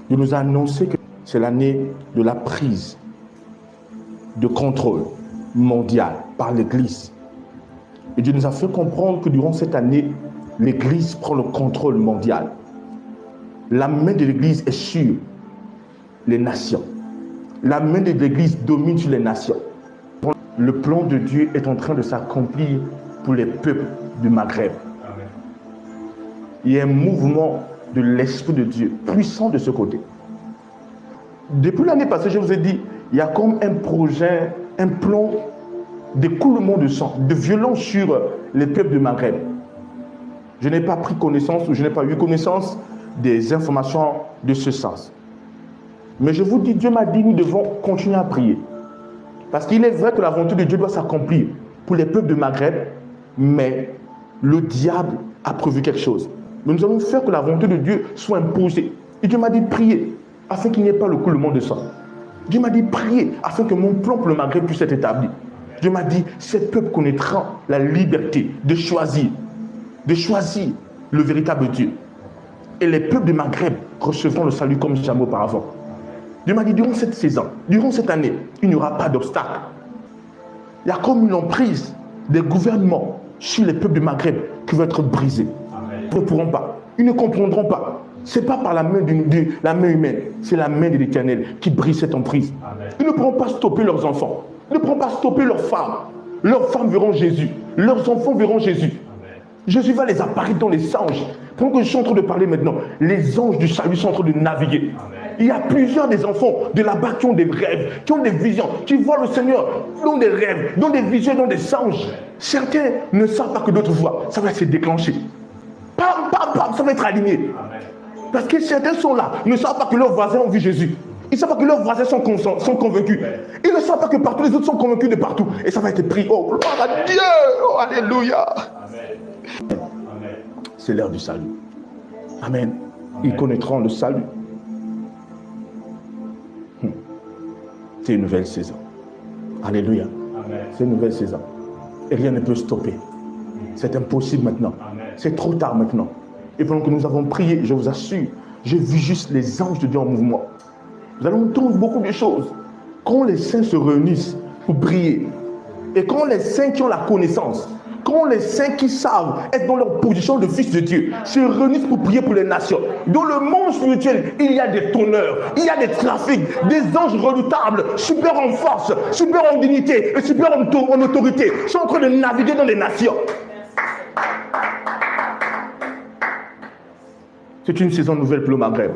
Dieu nous a annoncé que c'est l'année de la prise de contrôle mondial par l'Église. Et Dieu nous a fait comprendre que durant cette année, l'Église prend le contrôle mondial. La main de l'Église est sur les nations. La main de l'Église domine sur les nations. Le plan de Dieu est en train de s'accomplir pour les peuples du Maghreb. Amen. Il y a un mouvement de l'Esprit de Dieu puissant de ce côté. Depuis l'année passée, je vous ai dit, il y a comme un projet, un plan d'écoulement de sang, de violence sur les peuples du Maghreb. Je n'ai pas pris connaissance ou je n'ai pas eu connaissance des informations de ce sens. Mais je vous dis, Dieu m'a dit, nous devons continuer à prier. Parce qu'il est vrai que la volonté de Dieu doit s'accomplir pour les peuples du Maghreb, mais le diable a prévu quelque chose. Mais nous allons faire que la volonté de Dieu soit imposée. Et Dieu m'a dit, priez, afin qu'il n'y ait pas le coulement de sang. Dieu m'a dit, priez, afin que mon plan pour le Maghreb puisse être établi. Dieu m'a dit, ces peuples connaîtront la liberté de choisir le véritable Dieu. Et les peuples du Maghreb recevront le salut comme jamais auparavant. Dieu m'a dit, durant cette saison, durant cette année, il n'y aura pas d'obstacle. Il y a comme une emprise des gouvernements sur les peuples du Maghreb qui vont être brisés. Amen. Ils ne pourront pas, ils ne comprendront pas. Ce n'est pas par la main humaine, c'est la main de l'Éternel qui brise cette emprise. Amen. Ils ne pourront pas stopper leurs enfants, ils ne pourront pas stopper leurs femmes. Leurs femmes verront Jésus, leurs enfants verront Jésus. Amen. Jésus va les apparaître dans les anges. Pendant que je suis en train de parler maintenant, les anges du salut sont en train de naviguer. Amen. Il y a plusieurs des enfants de là-bas qui ont des rêves, qui ont des visions, qui voient le Seigneur dans des rêves, dans des visions, dans des anges. Certains ne savent pas que d'autres voient. Ça va se déclencher. Pam, pam, pam, ça va être aligné. Amen. Parce que certains sont là, ils ne savent pas que leurs voisins ont vu Jésus. Ils ne savent pas que leurs voisins sont convaincus. Ils ne savent pas que partout les autres sont convaincus de partout. Et ça va être pris. Oh, gloire à Dieu! Oh, alléluia! Amen. C'est l'heure du salut. Amen. Ils connaîtront le salut. C'est une nouvelle saison. Alléluia. Amen. C'est une nouvelle saison. Et rien ne peut stopper. C'est impossible maintenant. Amen. C'est trop tard maintenant. Et pendant que nous avons prié, je vous assure, j'ai vu juste les anges de Dieu en mouvement. Nous allons entendre beaucoup de choses. Quand les saints se réunissent pour prier, et quand les saints qui ont la connaissance, quand les saints qui savent être dans leur position de fils de Dieu se réunissent pour prier pour les nations. Dans le monde spirituel, il y a des tonneurs, il y a des trafics, des anges redoutables, super en force, super en dignité et super en autorité, sont en train de naviguer dans les nations. C'est une saison nouvelle pour le Maghreb.